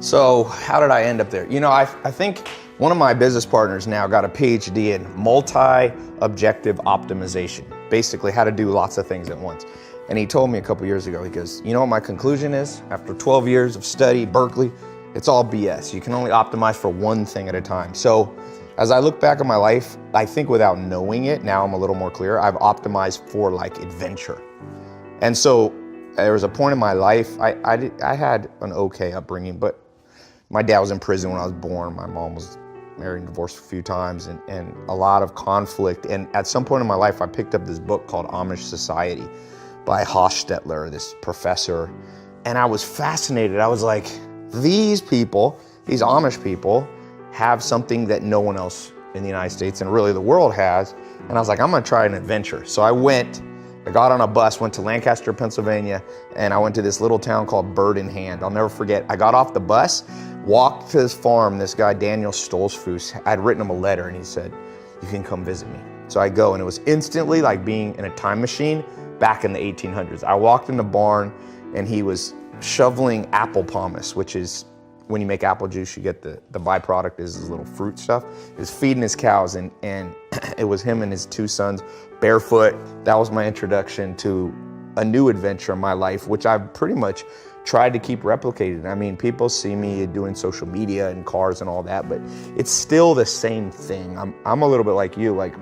So how did I end up there? I think one of my business partners now got a PhD in multi-objective optimization, basically how to do lots of things at once. And he told me a couple years ago, he goes, you know what my conclusion is? After 12 years of study, Berkeley, it's all BS. You can only optimize for one thing at a time. So as I look back on my life, I think without knowing it, now I'm a little more clear, I've optimized for like adventure. And so there was a point in my life, I had an okay upbringing, but my dad was in prison when I was born. My mom was married and divorced a few times and a lot of conflict. And at some point in my life, I picked up this book called Amish Society by Hofstetler, this professor. And I was fascinated. I was like, these people, these Amish people, have something that no one else in the United States and really the world has. And I was like, I'm gonna try an adventure. So I got on a bus, went to Lancaster, Pennsylvania, and I went to this little town called Bird in Hand. I'll never forget. I got off the bus, walked to this farm. This guy, Daniel Stolzfus, I'd written him a letter and he said, you can come visit me. So I go and it was instantly like being in a time machine back in the 1800s. I walked in the barn and he was shoveling apple pomace, which is when you make apple juice, you get the byproduct is this little fruit stuff. He was feeding his cows and it was him and his two sons barefoot. That was my introduction to a new adventure in my life, which I've pretty much tried to keep replicating. I mean, people see me doing social media and cars and all that, but it's still the same thing. I'm a little bit like you. Like,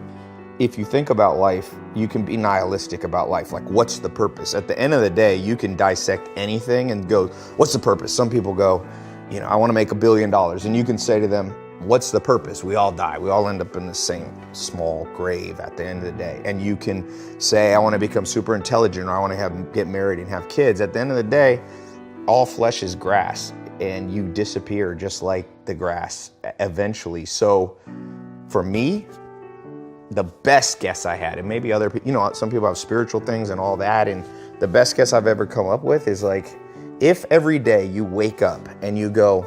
if you think about life, you can be nihilistic about life. Like, what's the purpose? At the end of the day, you can dissect anything and go, what's the purpose? Some people go, I want to make $1 billion. And you can say to them, what's the purpose? We all die. We all end up in the same small grave at the end of the day. And you can say, I want to become super intelligent, or I want to get married and have kids. At the end of the day, all flesh is grass and you disappear just like the grass eventually. So for me, the best guess I had, and maybe other people, some people have spiritual things and all that, and the best guess I've ever come up with is like, if every day you wake up and you go,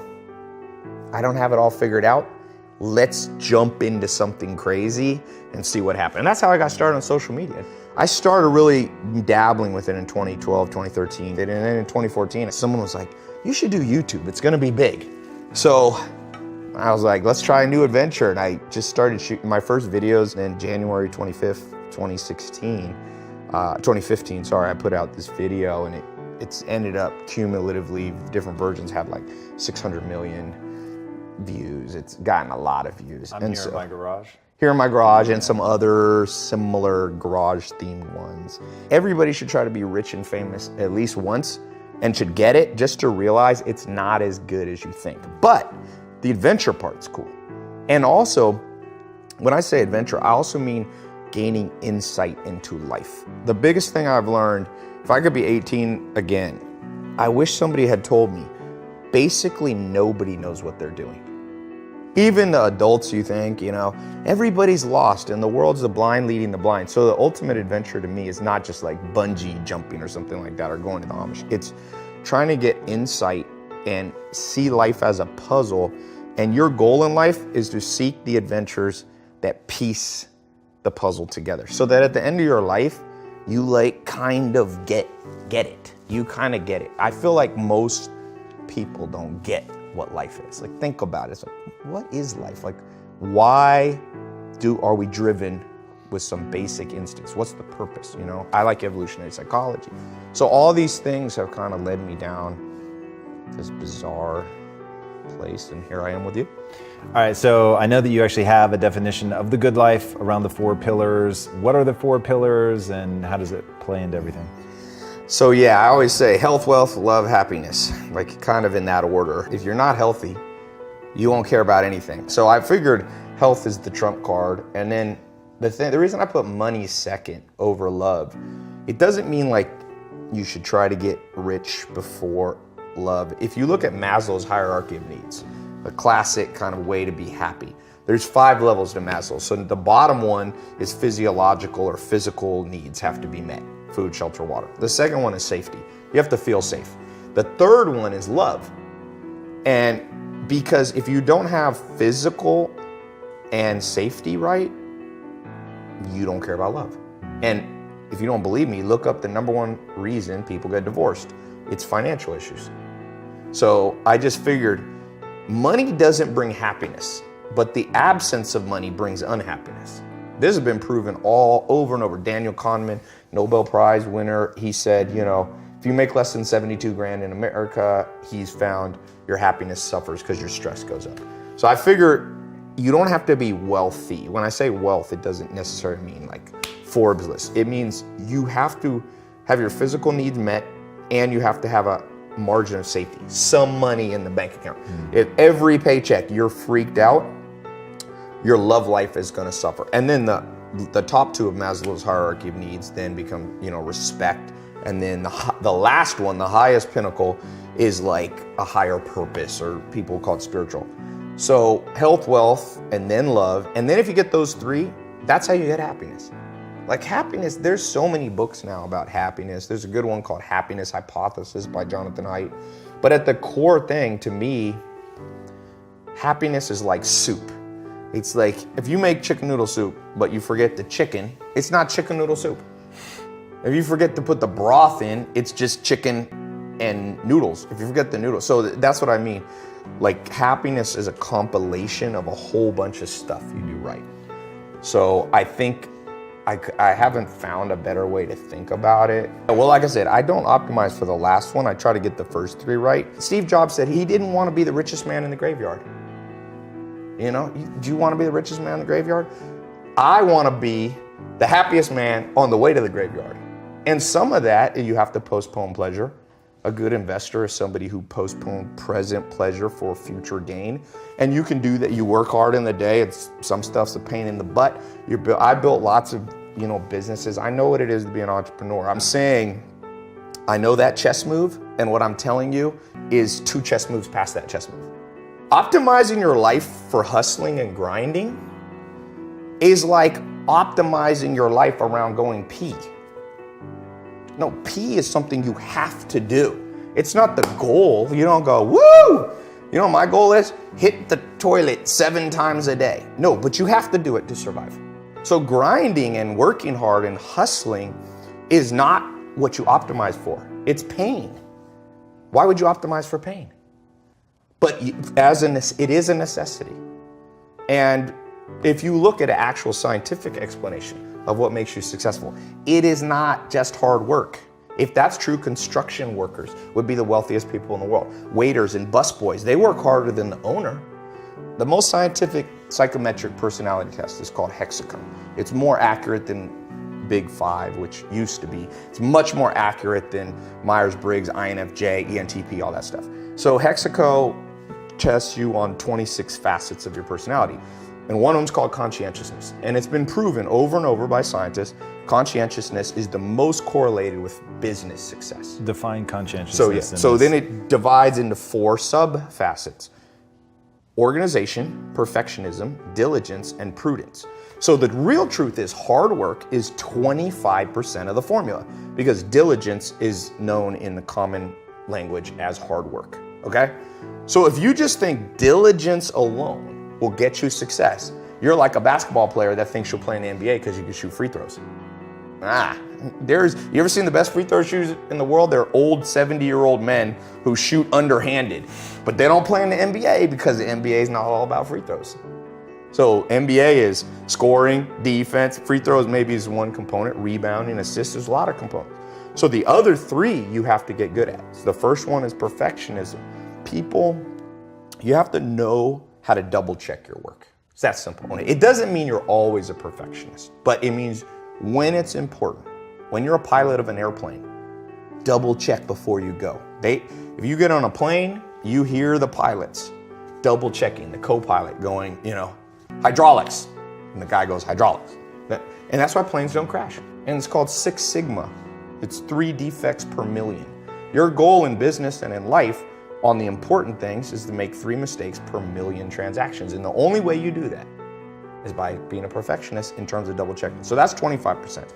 I don't have it all figured out, let's jump into something crazy and see what happens. And that's how I got started on social media. I started really dabbling with it in 2012, 2013. And then in 2014, someone was like, you should do YouTube. It's gonna be big. So I was like, let's try a new adventure. And I just started shooting my first videos in January 25th, 2015, I put out this video and it's ended up cumulatively, different versions have like 600 million views. It's gotten a lot of views. I'm here in my garage. Here in my garage and some other similar garage themed ones. Everybody should try to be rich and famous at least once and should get it just to realize it's not as good as you think. But the adventure part's cool. And also, when I say adventure, I also mean gaining insight into life. The biggest thing I've learned, if I could be 18 again, I wish somebody had told me, basically nobody knows what they're doing. Even the adults, you think, everybody's lost and the world's the blind leading the blind. So the ultimate adventure to me is not just like bungee jumping or something like that or going to the Amish. It's trying to get insight and see life as a puzzle. And your goal in life is to seek the adventures that piece the puzzle together. So that at the end of your life, you kind of get it. You kind of get it. I feel like most people don't get what life is. Think about it. It's what is life? Why are we driven with some basic instincts? What's the purpose? I like evolutionary psychology. So all these things have kind of led me down this bizarre place, and here I am with you. All right, so I know that you actually have a definition of the good life around the 4 pillars. What are the 4 pillars and how does it play into everything? So yeah, I always say health, wealth, love, happiness, kind of in that order. If you're not healthy, you won't care about anything. So I figured health is the trump card. And then the reason I put money second over love, it doesn't mean you should try to get rich before love. If you look at Maslow's hierarchy of needs, a classic kind of way to be happy, there's 5 levels to Maslow. So the bottom one is physiological or physical needs have to be met. Food, shelter, water. The second one is safety. You have to feel safe. The third one is love. And because if you don't have physical and safety right, you don't care about love. And if you don't believe me, look up the #1 reason people get divorced. It's financial issues. So I just figured money doesn't bring happiness, but the absence of money brings unhappiness. This has been proven all over and over. Daniel Kahneman, Nobel Prize winner, he said, if you make less than 72 grand in America, he's found your happiness suffers because your stress goes up. So I figure you don't have to be wealthy. When I say wealth, it doesn't necessarily mean like Forbes list. It means you have to have your physical needs met and you have to have a margin of safety, some money in the bank account. If every paycheck you're freaked out, your love life is going to suffer. And then the top two of Maslow's hierarchy of needs then become, respect. And then the last one, the highest pinnacle, is like a higher purpose, or people call it spiritual. So health, wealth, and then love. And then if you get those three, that's how you get happiness. Like happiness, there's so many books now about happiness. There's a good one called Happiness Hypothesis by Jonathan Haidt. But at the core thing, to me, happiness is like soup. It's like if you make chicken noodle soup, but you forget the chicken, it's not chicken noodle soup. If you forget to put the broth in, it's just chicken and noodles. If you forget the noodles. So that's what I mean. Like happiness is a compilation of a whole bunch of stuff you do right. So I think I haven't found a better way to think about it. Well, like I said, I don't optimize for the last one. I try to get the first three right. Steve Jobs said he didn't want to be the richest man in the graveyard. Do you want to be the richest man in the graveyard? I want to be the happiest man on the way to the graveyard. And some of that, you have to postpone pleasure. A good investor is somebody who postpones present pleasure for future gain. And you can do that. You work hard in the day. Some stuff's a pain in the butt. I built lots of businesses. I know what it is to be an entrepreneur. I'm saying I know that chess move, and what I'm telling you is 2 chess moves past that chess move. Optimizing your life for hustling and grinding is like optimizing your life around going pee. No, pee is something you have to do. It's not the goal. You don't go, woo! My goal is hit the toilet 7 times a day. No, but you have to do it to survive. So grinding and working hard and hustling is not what you optimize for. It's pain. Why would you optimize for pain? But it is a necessity. And if you look at an actual scientific explanation of what makes you successful, it is not just hard work. If that's true, construction workers would be the wealthiest people in the world. Waiters and busboys, they work harder than the owner. The most scientific psychometric personality test is called Hexaco. It's more accurate than Big Five, which used to be. It's much more accurate than Myers-Briggs, INFJ, ENTP, all that stuff. So Hexaco tests you on 26 facets of your personality. And one of them is called conscientiousness. And it's been proven over and over by scientists, conscientiousness is the most correlated with business success. Define conscientiousness. So then it divides into 4 sub-facets: organization, perfectionism, diligence, and prudence. So the real truth is hard work is 25% of the formula, because diligence is known in the common language as hard work, okay? So if you just think diligence alone will get you success, you're like a basketball player that thinks you'll play in the NBA because you can shoot free throws. You ever seen the best free throw shooters in the world? They're old 70-year-old men who shoot underhanded, but they don't play in the NBA because the NBA is not all about free throws. So NBA is scoring, defense, free throws maybe is one component, rebounding, assists, there's a lot of components. So the other 3 you have to get good at. So the first one is perfectionism. You have to know how to double check your work. It's that simple. It doesn't mean you're always a perfectionist, but it means when it's important, when you're a pilot of an airplane, double check before you go. If you get on a plane, you hear the pilots double checking, the co-pilot going, hydraulics. And the guy goes, hydraulics. And that's why planes don't crash. And it's called 6 Sigma. It's 3 defects per million. Your goal in business and in life on the important things is to make 3 mistakes per million transactions. And the only way you do that is by being a perfectionist in terms of double checking. So that's 25%.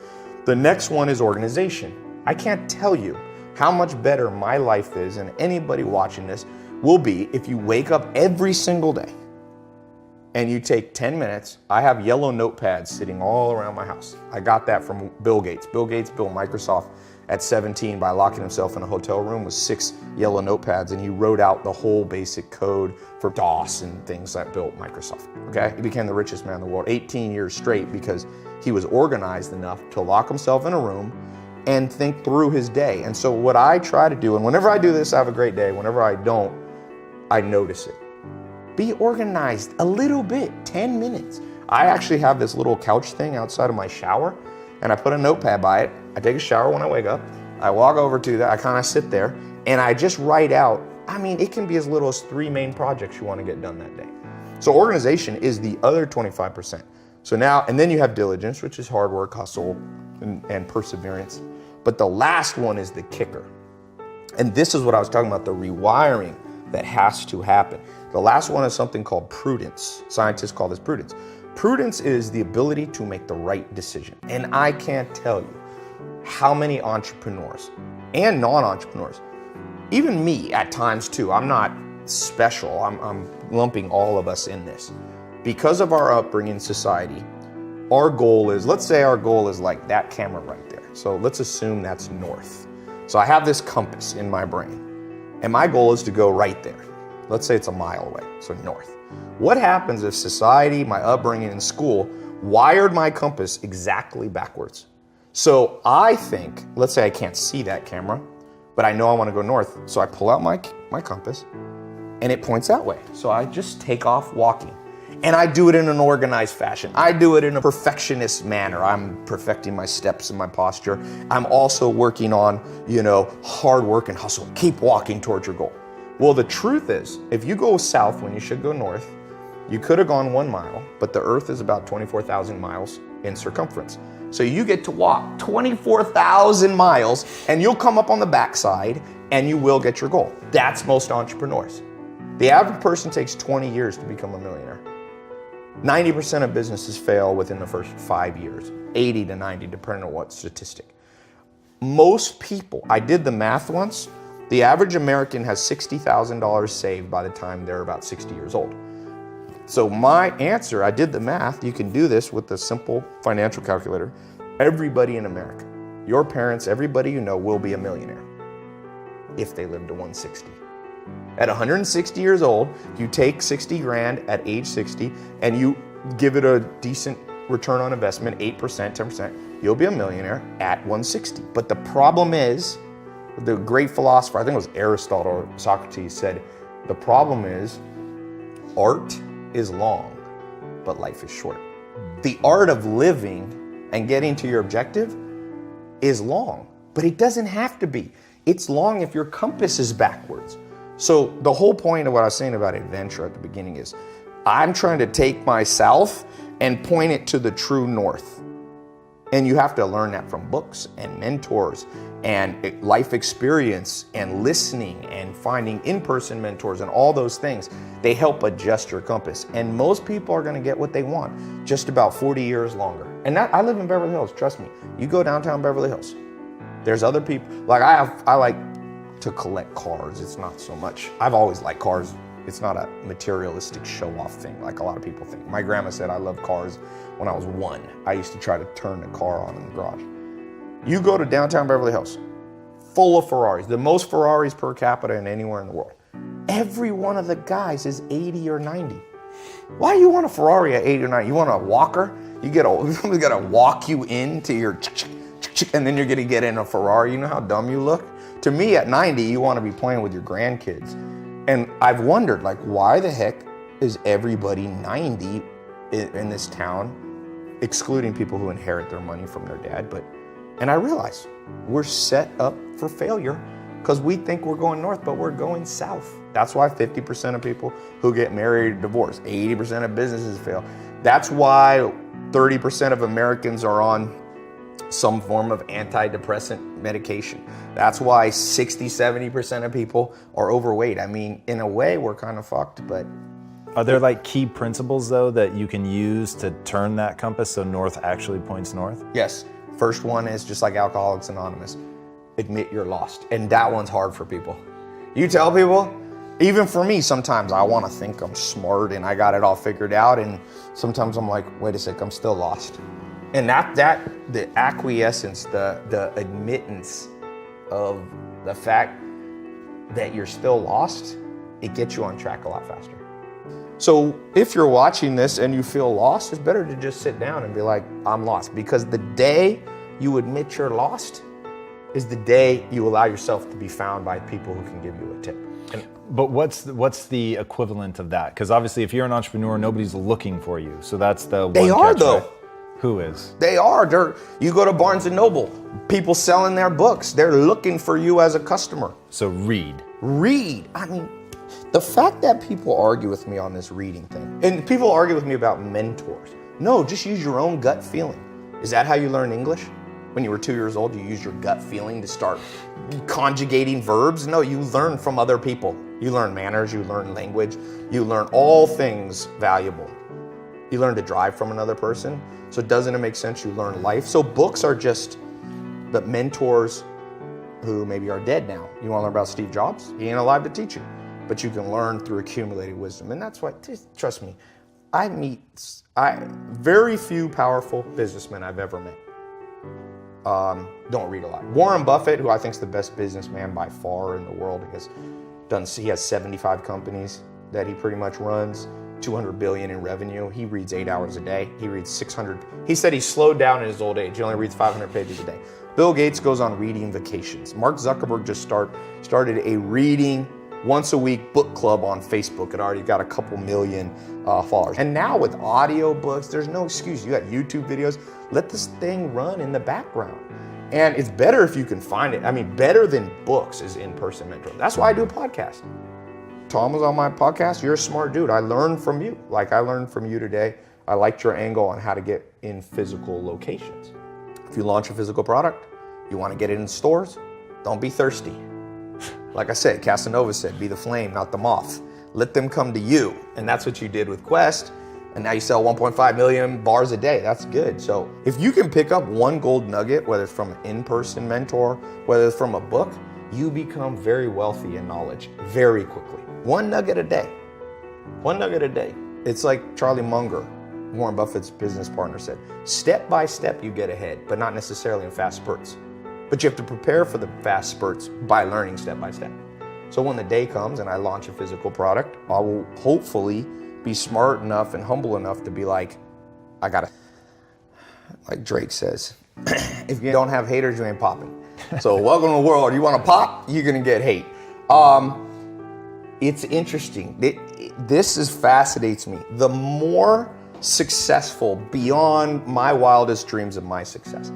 The next one is organization. I can't tell you how much better my life is, and anybody watching this will be, if you wake up every single day and you take 10 minutes. I have yellow notepads sitting all around my house. I got that from Bill Gates. Bill Gates built Microsoft at 17 by locking himself in a hotel room with 6 yellow notepads, and he wrote out the whole basic code for DOS and things that built Microsoft, okay? He became the richest man in the world 18 years straight because he was organized enough to lock himself in a room and think through his day. And so what I try to do, and whenever I do this, I have a great day. Whenever I don't, I notice it. Be organized a little bit, 10 minutes. I actually have this little couch thing outside of my shower, and I put a notepad by it. I take a shower when I wake up. I walk over to that, I kind of sit there, and I just write out, I mean, it can be as little as 3 main projects you want to get done that day. So organization is the other 25%. So now, and then you have diligence, which is hard work, hustle, and perseverance. But the last one is the kicker. And this is what I was talking about, the rewiring that has to happen. The last one is something called prudence. Scientists call this prudence. Prudence is the ability to make the right decision. And I can't tell you how many entrepreneurs and non-entrepreneurs, even me at times too, I'm not special, I'm lumping all of us in this. Because of our upbringing in society, our goal is, let's say our goal is like that camera right there. So let's assume that's north. So I have this compass in my brain, and my goal is to go right there. Let's say it's a mile away, so north. What happens if society, my upbringing in school, wired my compass exactly backwards? So I think, let's say I can't see that camera, but I know I want to go north. So I pull out my compass, and it points that way. So I just take off walking. And I do it in an organized fashion. I do it in a perfectionist manner. I'm perfecting my steps and my posture. I'm also working on, hard work and hustle. Keep walking towards your goal. Well, the truth is, if you go south when you should go north, you could have gone 1 mile, but the earth is about 24,000 miles in circumference. So you get to walk 24,000 miles and you'll come up on the backside and you will get your goal. That's most entrepreneurs. The average person takes 20 years to become a millionaire. 90% of businesses fail within the first 5 years, 80 to 90, depending on what statistic. Most people, I did the math once, the average American has $60,000 saved by the time they're about 60 years old. So my answer, I did the math, you can do this with a simple financial calculator. Everybody in America, your parents, everybody you know will be a millionaire if they live to 160. At 160 years old, you take 60 grand at age 60 and you give it a decent return on investment, 8%, 10%, you'll be a millionaire at 160. But the problem is, the great philosopher, I think it was Aristotle or Socrates, said, the problem is art is long, but life is short. The art of living and getting to your objective is long, but it doesn't have to be. It's long if your compass is backwards. So the whole point of what I was saying about adventure at the beginning is I'm trying to take my south and point it to the true north. And you have to learn that from books and mentors and life experience and listening and finding in-person mentors and all those things. They help adjust your compass. And most people are going to get what they want just about 40 years longer. And that, I live in Beverly Hills, trust me. You go downtown Beverly Hills, there's other people, like I like to collect cars. It's not so much, I've always liked cars. It's not a materialistic show-off thing like a lot of people think. My grandma said I loved cars when I was 1. I used to try to turn the car on in the garage. You go to downtown Beverly Hills, full of Ferraris, the most Ferraris per capita in anywhere in the world. Every one of the guys is 80 or 90. Why do you want a Ferrari at 80 or 90? You want a walker? Somebody's got to walk you into your and then you're going to get in a Ferrari. You know how dumb you look? To me, at 90, you want to be playing with your grandkids. And I've wondered, like, why the heck is everybody 90 in this town, excluding people who inherit their money from their dad? And I realize we're set up for failure because we think we're going north, but we're going south. That's why 50% of people who get married divorce, 80% of businesses fail. That's why 30% of Americans are on some form of antidepressant medication. That's why 60-70% of people are overweight. I mean, in a way, we're kind of fucked, but... Are there like key principles though that you can use to turn that compass so north actually points north? Yes. First one is just like Alcoholics Anonymous. Admit you're lost. And that one's hard for people. You tell people, even for me, sometimes I want to think I'm smart and I got it all figured out. And sometimes I'm like, wait a sec, I'm still lost. And the acquiescence, the admittance of the fact that you're still lost, it gets you on track a lot faster. So if you're watching this and you feel lost, it's better to just sit down and be like, I'm lost. Because the day you admit you're lost is the day you allow yourself to be found by people who can give you a tip. But what's the equivalent of that? Because obviously if you're an entrepreneur, nobody's looking for you. So that's the one They are catch, though. right? Who is? They are. You go to Barnes & Noble, people selling their books. They're looking for you as a customer. So read. Read. I mean, the fact that people argue with me on this reading thing, and people argue with me about mentors. No, just use your own gut feeling. Is that how you learn English? When you were 2 years old, you used your gut feeling to start conjugating verbs? No, you learn from other people. You learn manners, you learn language, you learn all things valuable. You learn to drive from another person. So doesn't it make sense you learn life? So books are just the mentors who maybe are dead now. You want to learn about Steve Jobs? He ain't alive to teach you. But you can learn through accumulated wisdom. And that's why, trust me, very few powerful businessmen I've ever met don't read a lot. Warren Buffett, who I think is the best businessman by far in the world, he has 75 companies that he pretty much runs, 200 billion in revenue. He reads 8 hours a day. He reads 600. He said he slowed down in his old age. He only reads 500 pages a day. Bill Gates goes on reading vacations. Mark Zuckerberg just started a reading once a week book club on Facebook. It already got a couple million followers. And now with audio books, there's no excuse. You got YouTube videos. Let this thing run in the background. And it's better if you can find it. I mean, better than books is in-person mentoring. That's why I do a podcast. Tom was on my podcast. You're a smart dude. I learned from you. Like I learned from you today. I liked your angle on how to get in physical locations. If you launch a physical product, you want to get it in stores, don't be thirsty. Like I said, Casanova said, be the flame, not the moth. Let them come to you. And that's what you did with Quest. And now you sell 1.5 million bars a day. That's good. So if you can pick up one gold nugget, whether it's from an in-person mentor, whether it's from a book, you become very wealthy in knowledge very quickly. One nugget a day. One nugget a day. It's like Charlie Munger, Warren Buffett's business partner, said, step by step you get ahead, but not necessarily in fast spurts. But you have to prepare for the fast spurts by learning step by step. So when the day comes and I launch a physical product, I will hopefully be smart enough and humble enough to be like, like Drake says, if you don't have haters, you ain't popping. So welcome to the world. You want to pop, you're going to get hate. It's interesting. This fascinates me. The more successful, beyond my wildest dreams of my success,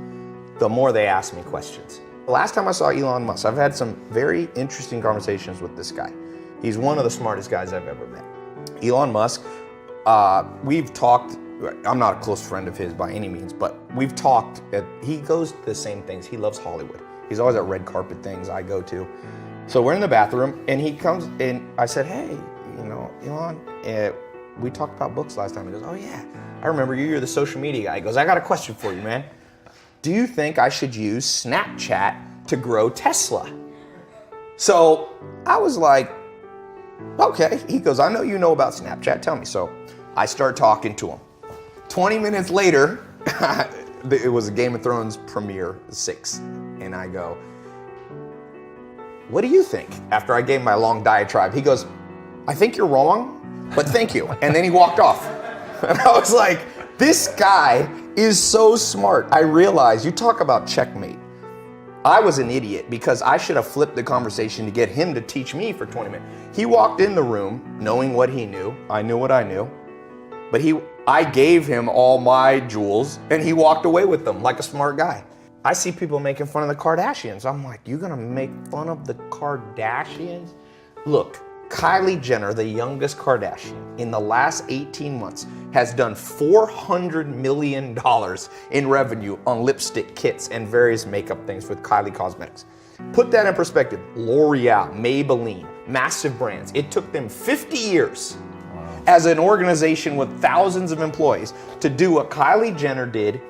the more they ask me questions. The last time I saw Elon Musk, I've had some very interesting conversations with this guy. He's one of the smartest guys I've ever met. Elon Musk, we've talked, I'm not a close friend of his by any means, but we've talked, he goes to the same things. He loves Hollywood. He's always at red carpet things I go to. So we're in the bathroom and he comes and I said, hey, Elon, we talked about books last time. He goes, oh yeah, I remember you, you're the social media guy. He goes, I got a question for you, man. Do you think I should use Snapchat to grow Tesla? So I was like, okay. He goes, I know you know about Snapchat, tell me. So I start talking to him. 20 minutes later, it was a Game of Thrones premiere, 6. And I go, what do you think? After I gave my long diatribe, he goes, I think you're wrong, but thank you. And then he walked off. And I was like, this guy is so smart. I realized, you talk about checkmate. I was an idiot because I should have flipped the conversation to get him to teach me for 20 minutes. He walked in the room knowing what he knew. I knew what I knew. But I gave him all my jewels and he walked away with them like a smart guy. I see people making fun of the Kardashians. I'm like, you're gonna make fun of the Kardashians? Look, Kylie Jenner, the youngest Kardashian, in the last 18 months has done $400 million in revenue on lipstick kits and various makeup things with Kylie Cosmetics. Put that in perspective. L'Oreal, Maybelline, massive brands. It took them 50 years as an organization with thousands of employees to do what Kylie Jenner did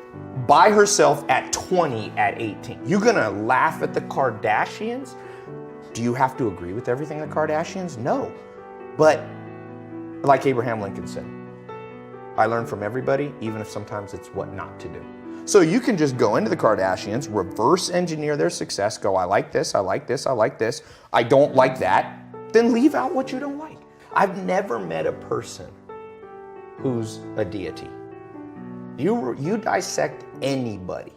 by herself at 20 at 18. You're gonna laugh at the Kardashians? Do you have to agree with everything the Kardashians? No. But like Abraham Lincoln said, I learn from everybody, even if sometimes it's what not to do. So you can just go into the Kardashians, reverse engineer their success, go, I like this, I like this, I like this, I don't like that, then leave out what you don't like. I've never met a person who's a deity. You dissect anybody,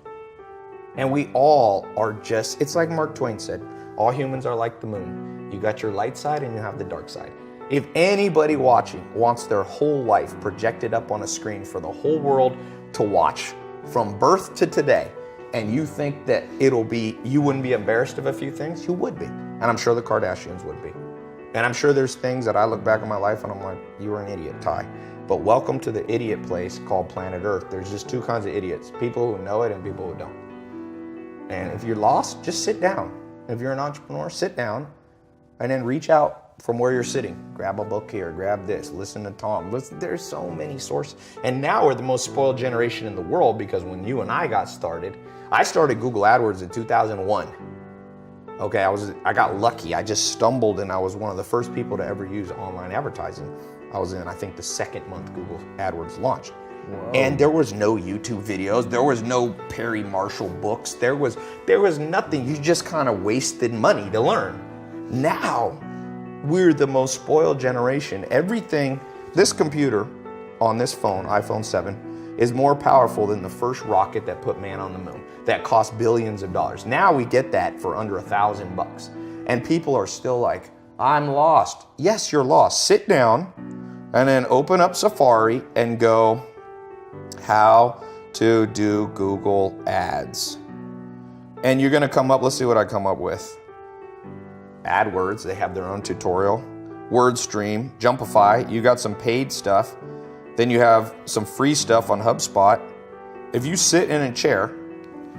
and we all are just, it's like Mark Twain said, all humans are like the moon. You got your light side and you have the dark side. If anybody watching wants their whole life projected up on a screen for the whole world to watch from birth to today, and you think that you wouldn't be embarrassed of a few things, you would be. And I'm sure the Kardashians would be. And I'm sure there's things that I look back on my life and I'm like, you were an idiot, Tai. But welcome to the idiot place called planet Earth. There's just two kinds of idiots, people who know it and people who don't. And if you're lost, just sit down. If you're an entrepreneur, sit down and then reach out from where you're sitting. Grab a book here, grab this, listen to Tom. Listen, there's so many sources. And now we're the most spoiled generation in the world because when you and I got started, I started Google AdWords in 2001. Okay, I got lucky. I just stumbled and I was one of the first people to ever use online advertising. I was in, I think, the second month Google AdWords launched. Whoa. And there was no YouTube videos. There was no Perry Marshall books. There was nothing. You just kind of wasted money to learn. Now, we're the most spoiled generation. Everything, this computer on this phone, iPhone 7, is more powerful than the first rocket that put man on the moon. That cost billions of dollars. Now we get that for under $1,000. And people are still like, I'm lost. Yes, you're lost. Sit down and then open up Safari and go, how to do Google Ads. And you're gonna come up, let's see what I come up with. AdWords, they have their own tutorial. WordStream, Jumpify, you got some paid stuff. Then you have some free stuff on HubSpot. If you sit in a chair,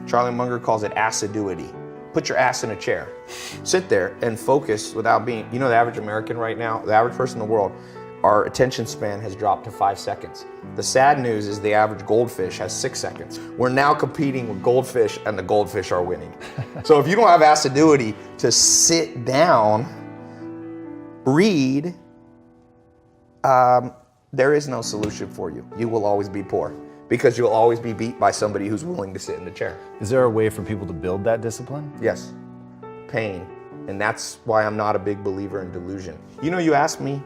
Charlie Munger calls it assiduity. Put your ass in a chair. Sit there and focus without being, the average American right now, the average person in the world, our attention span has dropped to 5 seconds. The sad news is the average goldfish has 6 seconds. We're now competing with goldfish and the goldfish are winning. So if you don't have assiduity to sit down, read, there is no solution for you. You will always be poor because you'll always be beat by somebody who's willing to sit in the chair. Is there a way for people to build that discipline? Yes, pain. And that's why I'm not a big believer in delusion. You asked me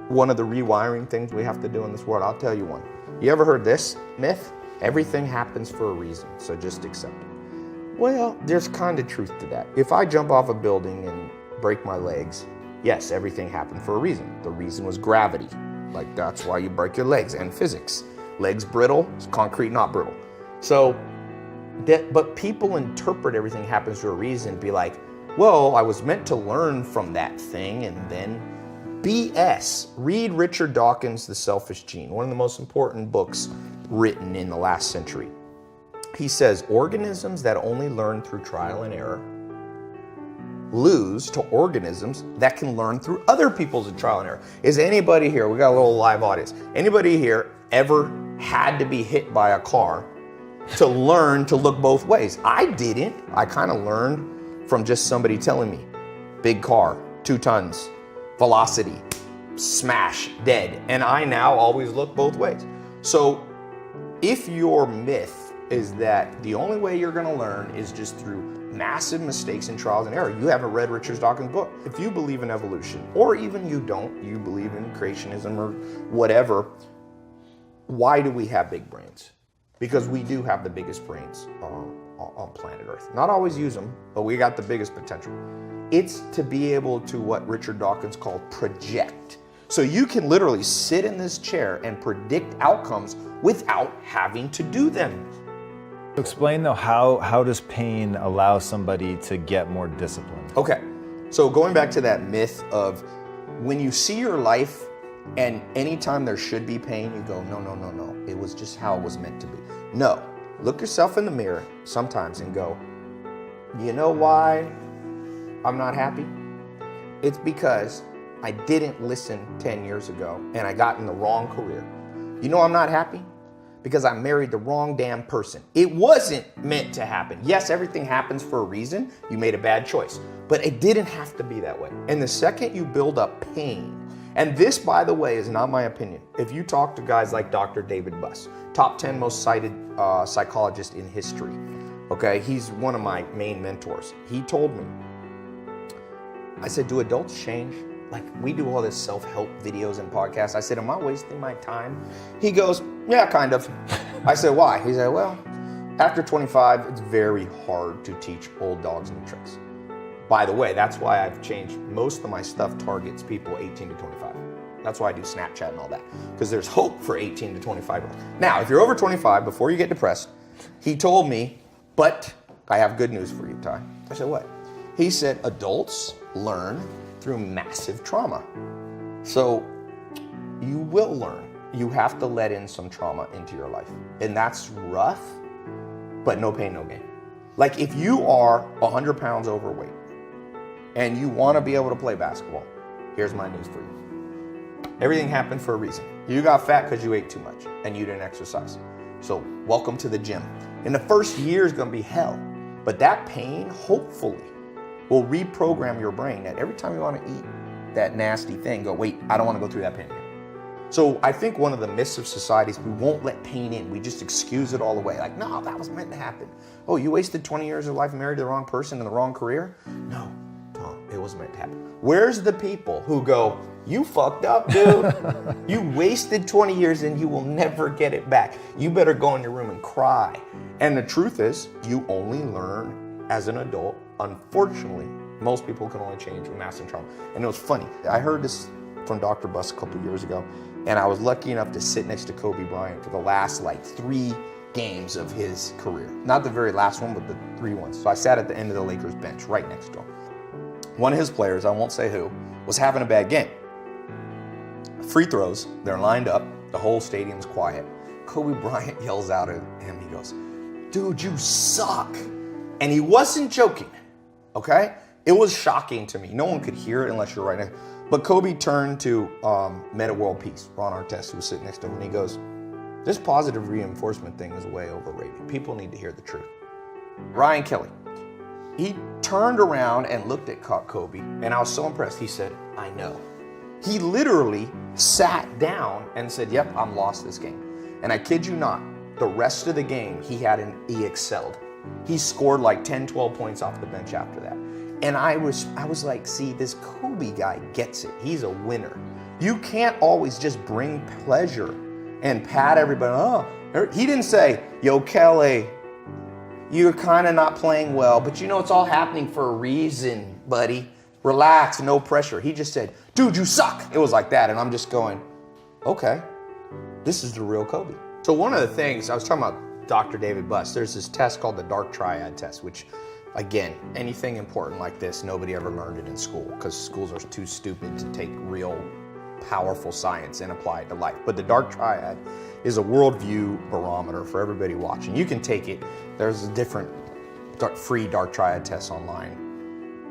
one of the rewiring things we have to do in this world. I'll tell you one. You ever heard this myth? Everything happens for a reason, so just accept it. Well, there's kind of truth to that. If I jump off a building and break my legs, yes, everything happened for a reason. The reason was gravity. Like that's why you break your legs, and physics. Legs brittle, concrete not brittle. So, but people interpret everything happens for a reason, be like, well, I was meant to learn from that thing, and then BS. Read Richard Dawkins' The Selfish Gene, one of the most important books written in the last century. He says, organisms that only learn through trial and error lose to organisms that can learn through other people's trial and error. Is anybody here, we got a little live audience, anybody here ever had to be hit by a car to learn to look both ways? I didn't. I kind of learned from just somebody telling me, big car, 2 tons, velocity, smash, dead. And I now always look both ways. So if your myth is that the only way you're gonna learn is just through massive mistakes and trials and error, you haven't read Richard Dawkins' book. If you believe in evolution, or even you don't, you believe in creationism or whatever, why do we have big brains? Because we do have the biggest brains on planet Earth. Not always use them, but we got the biggest potential. It's to be able to what Richard Dawkins called project. So you can literally sit in this chair and predict outcomes without having to do them. Explain though, how does pain allow somebody to get more disciplined? Okay, so going back to that myth of when you see your life and anytime there should be pain, you go, no, it was just how it was meant to be. No, look yourself in the mirror sometimes and go, you know why I'm not happy? It's because I didn't listen 10 years ago and I got in the wrong career. You know I'm not happy? Because I married the wrong damn person. It wasn't meant to happen. Yes, everything happens for a reason. You made a bad choice, but it didn't have to be that way. And the second you build up pain And this, by the way, is not my opinion. If you talk to guys like Dr. David Buss, top 10 most cited psychologist in history, okay? He's one of my main mentors. He told me, I said, do adults change? Like, we do all this self-help videos and podcasts. I said, am I wasting my time? He goes, yeah, kind of. I said, why? He said, well, after 25, it's very hard to teach old dogs new tricks. By the way, that's why I've changed. Most of my stuff targets people 18 to 25. That's why I do Snapchat and all that, because there's hope for 18 to 25-year-olds. Now, if you're over 25, before you get depressed, he told me, but I have good news for you, Tai. I said, what? He said, adults learn through massive trauma. So you will learn. You have to let in some trauma into your life. And that's rough, but no pain, no gain. Like if you are 100 pounds overweight and you want to be able to play basketball, here's my news for you. Everything happened for a reason. You got fat because you ate too much and you didn't exercise. So welcome to the gym. And the first year is going to be hell. But that pain, hopefully, will reprogram your brain that every time you want to eat that nasty thing, go, wait, I don't want to go through that pain again. So I think one of the myths of society is we won't let pain in. We just excuse it all away. Like, no, that was meant to happen. Oh, you wasted 20 years of life married to the wrong person in the wrong career? No, Tom, it was meant to happen. Where's the people who go, you fucked up, dude. You wasted 20 years and you will never get it back. You better go in your room and cry. And the truth is, you only learn as an adult. Unfortunately, most people can only change with massive trauma. And it was funny. I heard this from Dr. Buss a couple of years ago, and I was lucky enough to sit next to Kobe Bryant for the last 3 games of his career. Not the very last one, but the 3 ones. So I sat at the end of the Lakers bench right next to him. One of his players, I won't say who, was having a bad game. Free throws, they're lined up, the whole stadium's quiet. Kobe Bryant yells out at him, he goes, dude, you suck. And he wasn't joking, okay? It was shocking to me. No one could hear it unless you're right next. But Kobe turned to Meta World Peace, Ron Artest, who was sitting next to him, and he goes, this positive reinforcement thing is way overrated. People need to hear the truth. Ryan Kelly, he turned around and looked at Kobe, and I was so impressed. He said, I know. He literally sat down and said, yep, I'm lost this game. And I kid you not, the rest of the game, he excelled. He scored 10, 12 points off the bench after that. And I was like, see, this Kobe guy gets it. He's a winner. You can't always just bring pleasure and pat everybody. Oh, he didn't say, yo, Kelly, you're kind of not playing well, but it's all happening for a reason, buddy. Relax, no pressure. He just said, dude, you suck. It was like that. And I'm just going, okay, this is the real Kobe. So one of the things, I was talking about Dr. David Buss, there's this test called the dark triad test, which, again, anything important like this, nobody ever learned it in school because schools are too stupid to take real powerful science and apply it to life. But the dark triad is a worldview barometer for everybody watching. You can take it. There's different free dark triad tests online.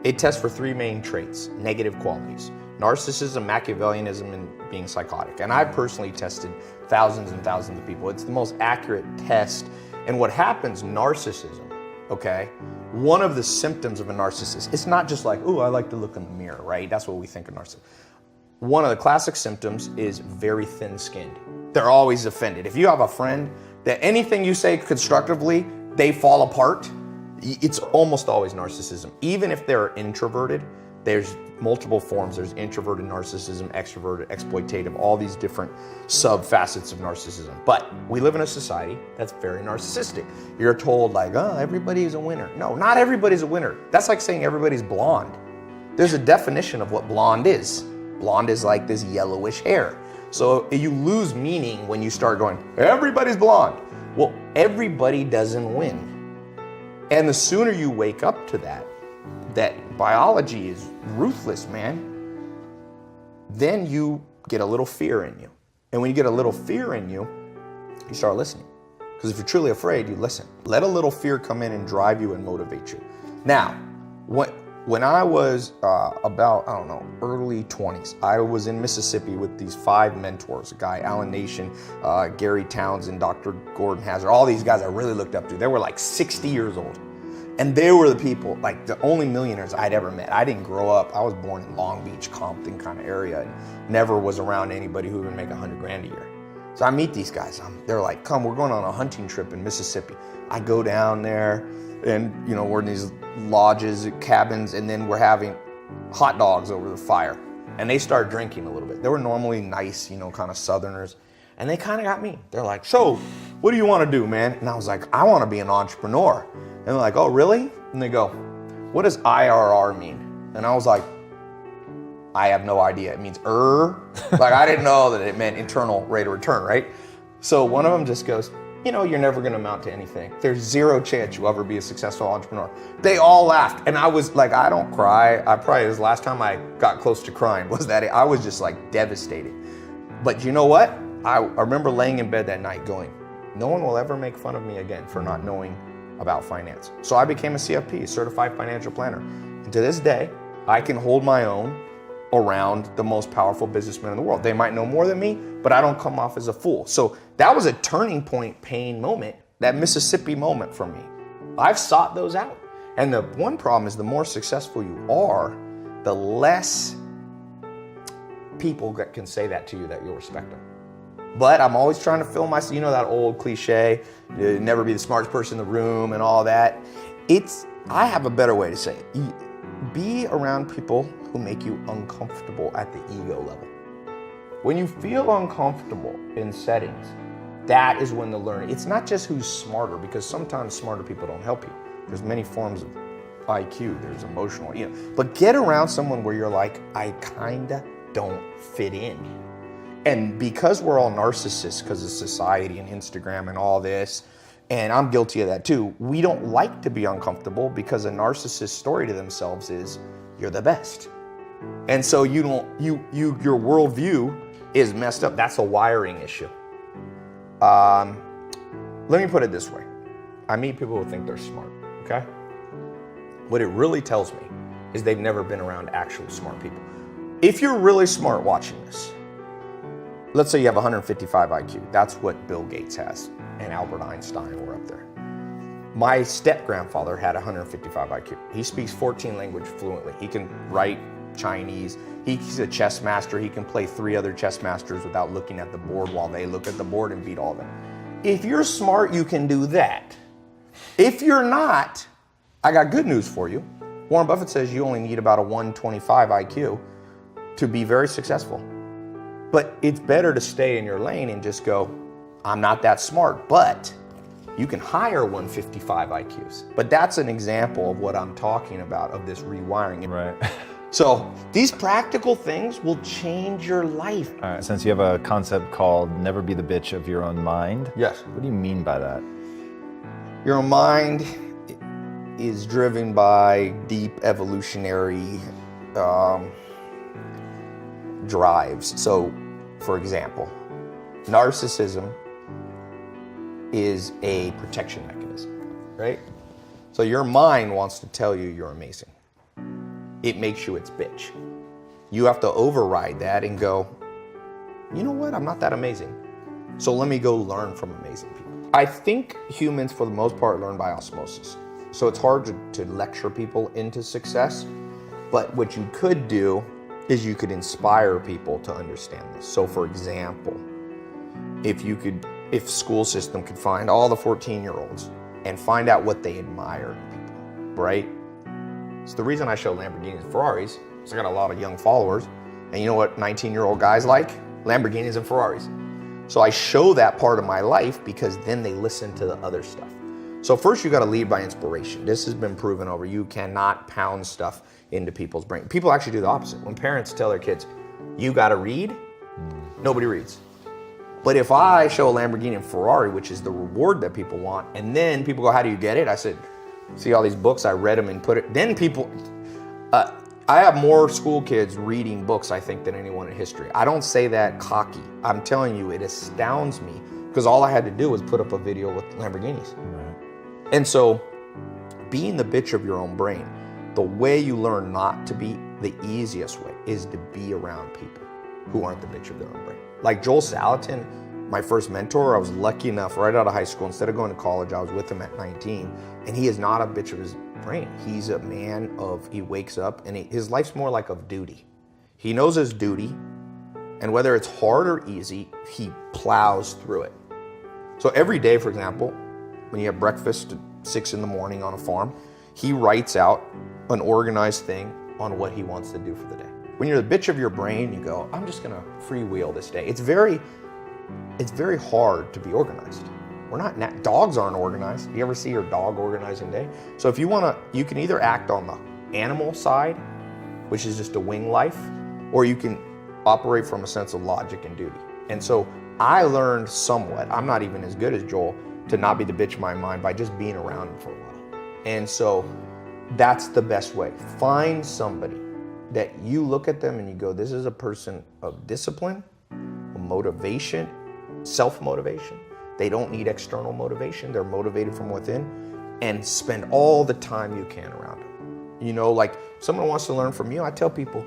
It tests for 3 main traits, negative qualities: narcissism, Machiavellianism, and being psychotic. And I've personally tested thousands and thousands of people. It's the most accurate test. And what happens, narcissism, okay? One of the symptoms of a narcissist, it's not just like, ooh, I like to look in the mirror, right? That's what we think of narcissist. One of the classic symptoms is very thin-skinned. They're always offended. If you have a friend that anything you say constructively, they fall apart, it's almost always narcissism. Even if they're introverted, there's multiple forms. There's introverted narcissism, extroverted, exploitative, all these different sub-facets of narcissism. But we live in a society that's very narcissistic. You're told everybody is a winner. No, not everybody's a winner. That's like saying everybody's blonde. There's a definition of what blonde is. Blonde is like this yellowish hair. So you lose meaning when you start going, everybody's blonde. Well, everybody doesn't win. And the sooner you wake up to that biology is ruthless, man, then you get a little fear in you. And when you get a little fear in you, you start listening. Because if you're truly afraid, you listen. Let a little fear come in and drive you and motivate you. Now, when I was about, early 20s, I was in Mississippi with these 5 mentors, a guy, Alan Nation, Gary Townsend, Dr. Gordon Hazard, all these guys I really looked up to. They were 60 years old. And they were the people, like the only millionaires I'd ever met. I didn't grow up. I was born in Long Beach, Compton kind of area, and never was around anybody who would make $100,000 a year. So I meet these guys. They're like, come, we're going on a hunting trip in Mississippi. I go down there and, we're in these lodges, cabins, and then we're having hot dogs over the fire. And they start drinking a little bit. They were normally nice, kind of Southerners. And they kind of got me. They're like, so what do you want to do, man? And I was like, I want to be an entrepreneur. And they're like, oh, really? And they go, what does IRR mean? And I was like, I have no idea. It means Like, I didn't know that it meant internal rate of return, right? So one of them just goes, you're never going to amount to anything. There's zero chance you'll ever be a successful entrepreneur. They all laughed. And I was like, I don't cry. It was the last time I got close to crying was that I was just like devastated. But you know what? I remember laying in bed that night going, no one will ever make fun of me again for not knowing about finance. So I became a CFP, Certified Financial Planner. And to this day, I can hold my own around the most powerful businessmen in the world. They might know more than me, but I don't come off as a fool. So that was a turning point pain moment, that Mississippi moment for me. I've sought those out. And the one problem is the more successful you are, the less people that can say that to you that you'll respect them. But I'm always trying to fill my, that old cliche, never be the smartest person in the room and all that. I have a better way to say it. Be around people who make you uncomfortable at the ego level. When you feel uncomfortable in settings, that is when the learning, it's not just who's smarter, because sometimes smarter people don't help you. There's many forms of IQ, there's emotional, but get around someone where you're like, I kinda don't fit in. And because we're all narcissists because of society and Instagram and all this, and I'm guilty of that too, we don't like to be uncomfortable because a narcissist's story to themselves is, you're the best. And so your worldview is messed up. That's a wiring issue. Let me put it this way. I meet people who think they're smart, okay? What it really tells me is they've never been around actual smart people. If you're really smart watching this, let's say you have 155 IQ. That's what Bill Gates has, and Albert Einstein were up there. My step-grandfather had 155 IQ. He speaks 14 languages fluently. He can write Chinese. He's a chess master. He can play 3 other chess masters without looking at the board while they look at the board and beat all of them. If you're smart, you can do that. If you're not, I got good news for you. Warren Buffett says you only need about a 125 IQ to be very successful. But it's better to stay in your lane and just go, I'm not that smart, but you can hire 155 IQs. But that's an example of what I'm talking about, of this rewiring. Right. So these practical things will change your life. All right, since you have a concept called never be the bitch of your own mind. Yes. What do you mean by that? Your mind is driven by deep evolutionary drives. So, for example, narcissism is a protection mechanism, right? So your mind wants to tell you you're amazing. It makes you its bitch. You have to override that and go, you know what? I'm not that amazing. So let me go learn from amazing people. I think humans, for the most part, learn by osmosis. So it's hard to lecture people into success. But what you could do is you could inspire people to understand this. So for example, if school system could find all the 14-year-olds and find out what they admire in people, right? It's the reason I show Lamborghinis and Ferraris, because I got a lot of young followers. And you know what 19-year-old guys like? Lamborghinis and Ferraris. So I show that part of my life because then they listen to the other stuff. So first you got to lead by inspiration. This has been proven over. You cannot pound stuff into people's brain. People actually do the opposite. When parents tell their kids, you got to read, nobody reads. But if I show a Lamborghini and Ferrari, which is the reward that people want, and then people go, how do you get it? I said, see all these books, I read them and put it, then people, I have more school kids reading books, I think, than anyone in history. I don't say that cocky. I'm telling you, it astounds me because all I had to do was put up a video with Lamborghinis. Right. And so being the bitch of your own brain, the way you learn not to be, the easiest way is to be around people who aren't the bitch of their own brain. Like Joel Salatin, my first mentor, I was lucky enough right out of high school, instead of going to college, I was with him at 19, and he is not a bitch of his brain. He's a man he wakes up and his life's more like of duty. He knows his duty, and whether it's hard or easy, he plows through it. So every day, for example, when you have breakfast at 6 in the morning on a farm, he writes out an organized thing on what he wants to do for the day. When you're the bitch of your brain, you go, I'm just gonna freewheel this day. It's very hard to be organized. Dogs aren't organized. You ever see your dog organizing day? So if you you can either act on the animal side, which is just a wing life, or you can operate from a sense of logic and duty. And so I learned somewhat, I'm not even as good as Joel, to not be the bitch of my mind by just being around him for a while. And so that's the best way. Find somebody that you look at them and you go, this is a person of discipline, motivation, self-motivation. They don't need external motivation. They're motivated from within, and spend all the time you can around them. You know, like someone wants to learn from you, I tell people,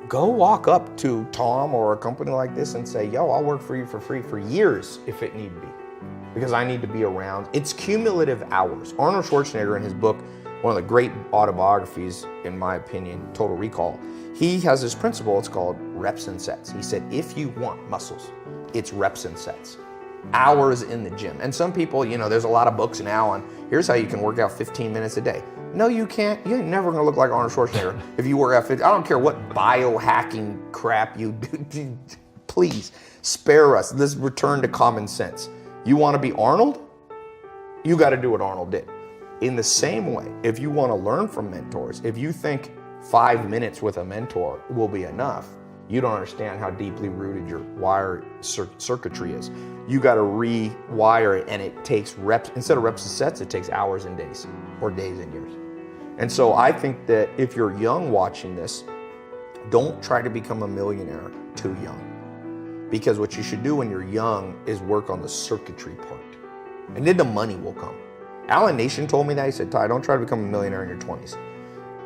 go walk up to Tom or a company like this and say, yo, I'll work for you for free for years if it need be, because I need to be around. It's cumulative hours. Arnold Schwarzenegger in his book, one of the great autobiographies, in my opinion, Total Recall, he has this principle, it's called reps and sets. He said, if you want muscles, it's reps and sets. Hours in the gym. And some people, you know, there's a lot of books now on here's how you can work out 15 minutes a day. No, you can't. You're never gonna look like Arnold Schwarzenegger if you work out 15. I don't care what biohacking crap you do. Please spare us. Let's return to common sense. You wanna be Arnold? You gotta do what Arnold did. In the same way, if you wanna learn from mentors, if you think 5 minutes with a mentor will be enough, you don't understand how deeply rooted your wire circuitry is. You got to rewire it, and it takes reps. Instead of reps and sets, it takes hours and days, or days and years. And so I think that if you're young watching this, don't try to become a millionaire too young. Because what you should do when you're young is work on the circuitry part. And then the money will come. Alan Nation told me that. He said, Tai, don't try to become a millionaire in your 20s.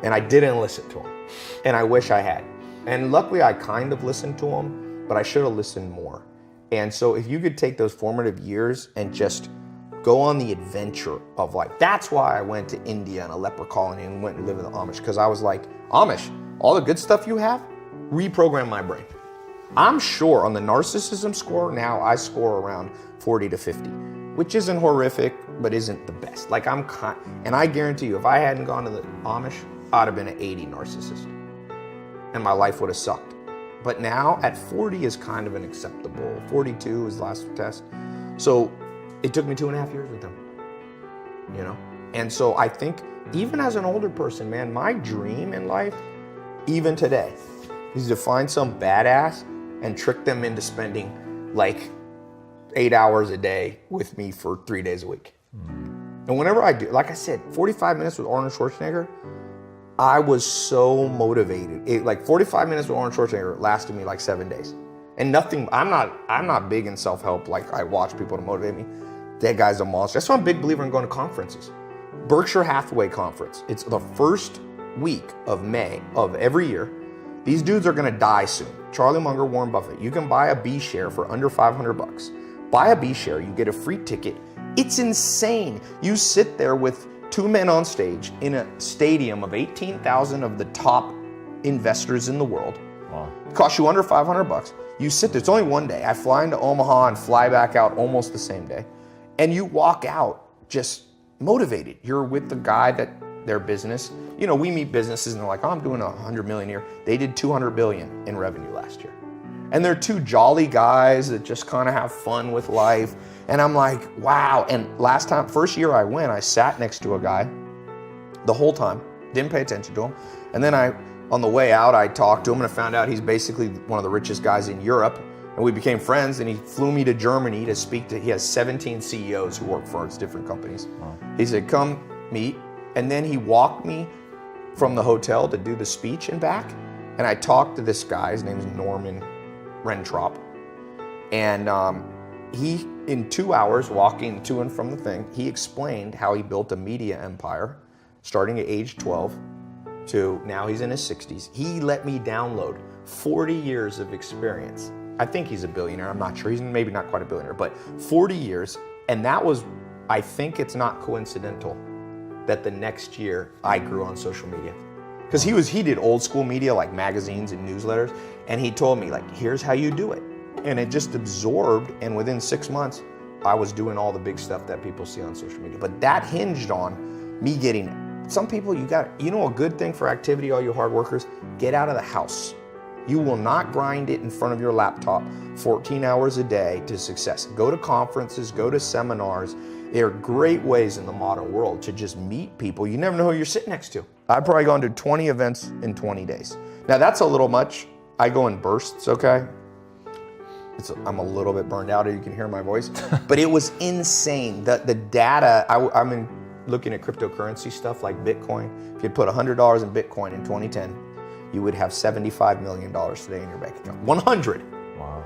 And I didn't listen to him. And I wish I had. And luckily I kind of listened to him, but I should have listened more. And so if you could take those formative years and just go on the adventure of like, that's why I went to India and a leper colony and went and lived with the Amish, because I was like, Amish, all the good stuff you have, reprogram my brain. I'm sure on the narcissism score now I score around 40 to 50, which isn't horrific, but isn't the best. Like and I guarantee you, if I hadn't gone to the Amish, I'd have been an 80 narcissist. And my life would have sucked. But now at 40 is kind of an acceptable. 42 is the last test. So it took me 2.5 years with them, you know? And so I think even as an older person, man, my dream in life, even today, is to find some badass and trick them into spending like 8 hours a day with me for 3 days a week. And whenever I do, like I said, 45 minutes with Arnold Schwarzenegger, I was so motivated. Like 45 minutes with Arnold Schwarzenegger lasted me like 7 days. And nothing, I'm not big in self-help, like I watch people to motivate me. That guy's a monster. That's why I'm a big believer in going to conferences. Berkshire Hathaway conference. It's the first week of May of every year. These dudes are gonna die soon. Charlie Munger, Warren Buffett. You can buy a B share for under $500. Buy a B share, you get a free ticket. It's insane. You sit there with 2 men on stage in a stadium of 18,000 of the top investors in the world. Wow. It costs you under $500. You sit there, it's only one day. I fly into Omaha and fly back out almost the same day. And you walk out just motivated. You're with the guy that their business, you know, we meet businesses and they're like, oh, I'm doing 100 million a year. They did 200 billion in revenue last year. And they're two jolly guys that just kind of have fun with life. And I'm like, wow. And first year I went, I sat next to a guy the whole time, didn't pay attention to him. And then on the way out, I talked to him and I found out he's basically one of the richest guys in Europe. And we became friends, and he flew me to Germany to speak to, he has 17 CEOs who work for his different companies. Wow. He said, come meet. And then he walked me from the hotel to do the speech and back. And I talked to this guy, his name is Norman Rentrop. And he, in 2 hours walking to and from the thing, he explained how he built a media empire starting at age 12 to now he's in his 60s. He let me download 40 years of experience. I think he's a billionaire, I'm not sure. He's maybe not quite a billionaire, but 40 years. And that was, I think it's not coincidental that the next year I grew on social media. Because he did old school media like magazines and newsletters, and he told me like, here's how you do it. And it just absorbed, and within 6 months, I was doing all the big stuff that people see on social media. But that hinged on me getting, some people you know a good thing for activity, all you hard workers, get out of the house. You will not grind it in front of your laptop 14 hours a day to success. Go to conferences, go to seminars. There are great ways in the modern world to just meet people. You never know who you're sitting next to. I've probably gone to 20 events in 20 days. Now that's a little much. I go in bursts, okay? I'm a little bit burned out, you can hear my voice. But it was insane. The data, I'm looking at cryptocurrency stuff like Bitcoin. If you put $100 in Bitcoin in 2010, you would have $75 million today in your bank account. 100. Wow.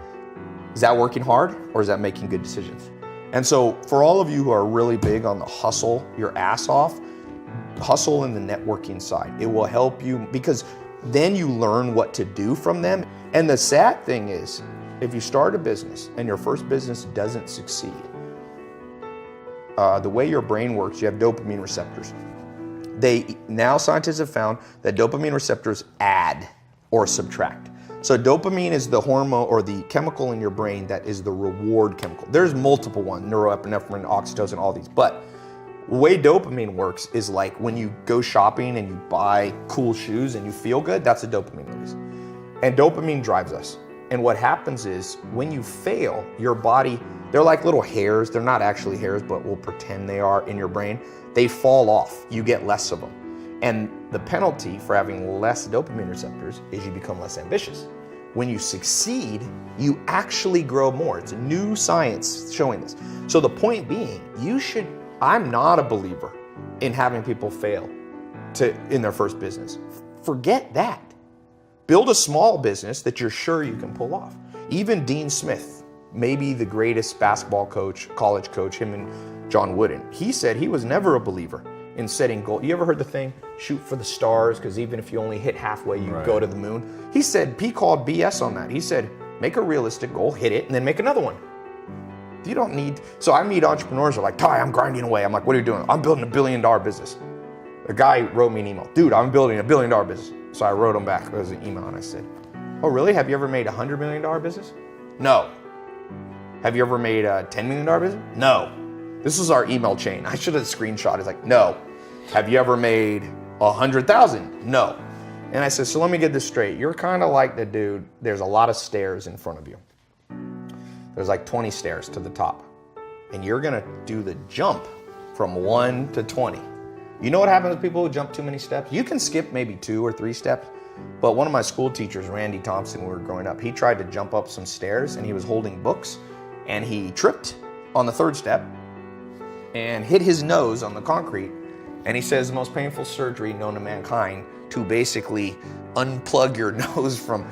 Is that working hard or is that making good decisions? And so for all of you who are really big on the hustle your ass off, hustle in the networking side. It will help you because then you learn what to do from them. And the sad thing is, if you start a business and your first business doesn't succeed, the way your brain works, you have dopamine receptors. Now scientists have found that dopamine receptors add or subtract. So dopamine is the hormone or the chemical in your brain that is the reward chemical. There's multiple ones, neuroepinephrine, oxytocin, all these. But the way dopamine works is like when you go shopping and you buy cool shoes and you feel good, that's a dopamine release. And dopamine drives us. And what happens is when you fail, your body, they're like little hairs. They're not actually hairs, but we'll pretend they are in your brain. They fall off. You get less of them. And the penalty for having less dopamine receptors is you become less ambitious. When you succeed, you actually grow more. It's a new science showing this. So the point being, I'm not a believer in having people fail in their first business. Forget that. Build a small business that you're sure you can pull off. Even Dean Smith, maybe the greatest basketball coach, college coach, him and John Wooden, he said he was never a believer in setting goals. You ever heard the thing, shoot for the stars, because even if you only hit halfway, you go to the moon? He called BS on that. He said, make a realistic goal, hit it, and then make another one. You don't need, so I meet entrepreneurs who are like, Tai, I'm grinding away. I'm like, what are you doing? I'm building $1 billion business. A guy wrote me an email, dude, I'm building $1 billion business. So I wrote him back, there was an email, and I said, oh really, have you ever made a $100 million business? No. Have you ever made a $10 million business? No. This is our email chain. I should have screenshot. It's like, no. Have you ever made 100,000? No. And I said, so let me get this straight. You're kind of like the dude, there's a lot of stairs in front of you. There's like 20 stairs to the top. And you're gonna do the jump from 1 to 20. You know what happens with people who jump too many steps? You can skip maybe 2 or 3 steps, but one of my school teachers, Randy Thompson, when we were growing up, he tried to jump up some stairs and he was holding books and he tripped on the 3rd step and hit his nose on the concrete. And he says the most painful surgery known to mankind to basically unplug your nose from,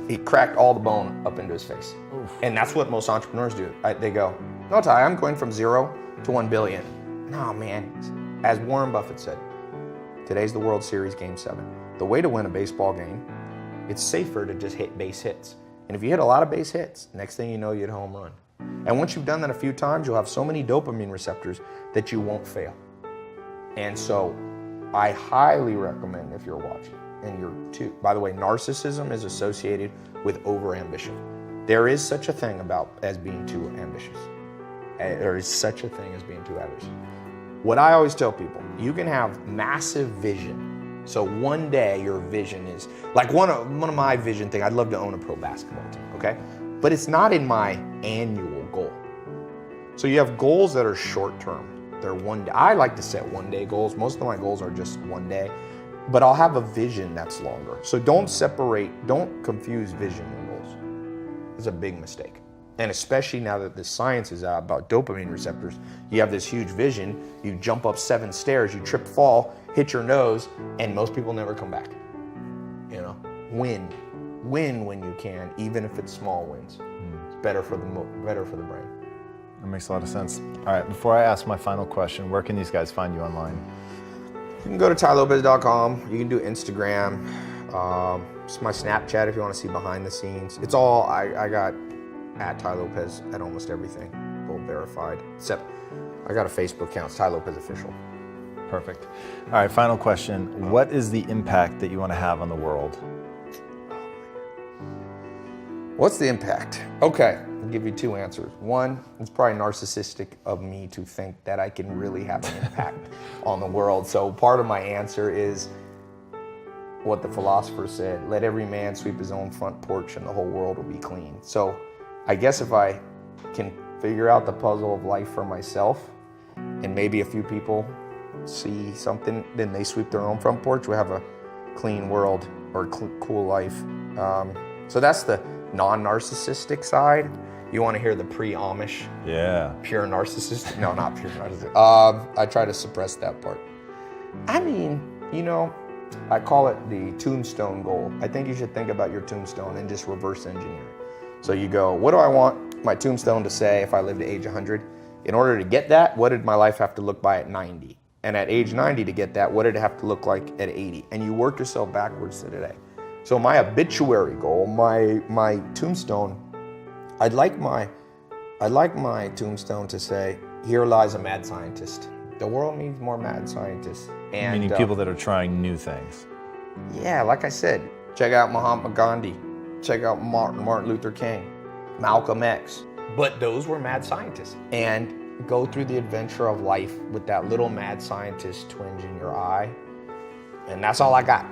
he cracked all the bone up into his face. Oof. And that's what most entrepreneurs do. They go, no, Tai, I'm going from 0 to 1 billion. No, man. As Warren Buffett said, today's the World Series Game 7. The way to win a baseball game, it's safer to just hit base hits. And if you hit a lot of base hits, next thing you know, you hit a home run. And once you've done that a few times, you'll have so many dopamine receptors that you won't fail. And so I highly recommend if you're watching and you're too, by the way, narcissism is associated with overambition. There is such a thing as being too ambitious. There is such a thing as being too ambitious. What I always tell people, you can have massive vision. So one day your vision is, like one of my vision thing, I'd love to own a pro basketball team, okay? But it's not in my annual goal. So you have goals that are short term. They're one day. I like to set 1 day goals. Most of my goals are just 1 day, but I'll have a vision that's longer. So don't confuse vision and goals. It's a big mistake. And especially now that the science is out about dopamine receptors, you have this huge vision, you jump up 7 stairs, you trip, fall, hit your nose, and most people never come back. You know, win when you can, even if it's small wins. It's better for the brain. That makes a lot of sense. All right, before I ask my final question, where can these guys find you online? You can go to tailopez.com. You can do Instagram. It's my Snapchat if you want to see behind the scenes. It's all, I got at Tai Lopez at almost everything, both verified. Except I got a Facebook account, it's Tai Lopez Official. Perfect. All right, final question. What is the impact that you want to have on the world? What's the impact? Okay, I'll give you two answers. One, it's probably narcissistic of me to think that I can really have an impact on the world. So part of my answer is what the philosopher said, let every man sweep his own front porch and the whole world will be clean. So I guess if I can figure out the puzzle of life for myself and maybe a few people see something, then they sweep their own front porch, we have a clean world or cool life. So that's the non-narcissistic side. You want to hear the pre-Amish? Yeah. Pure narcissistic? No, not pure narcissistic. I try to suppress that part. I mean, you know, I call it the tombstone goal. I think you should think about your tombstone and just reverse engineer it. So you go, what do I want my tombstone to say if I live to age 100? In order to get that, what did my life have to look like at 90? And at age 90 to get that, what did it have to look like at 80? And you work yourself backwards to today. So my obituary goal, my tombstone, I'd like my tombstone to say, here lies a mad scientist. The world needs more mad scientists. And, Meaning people that are trying new things. Yeah, like I said, check out Mahatma Gandhi, check out Martin Luther King, Malcolm X. But those were mad scientists. And go through the adventure of life with that little mad scientist twinge in your eye. And that's all I got.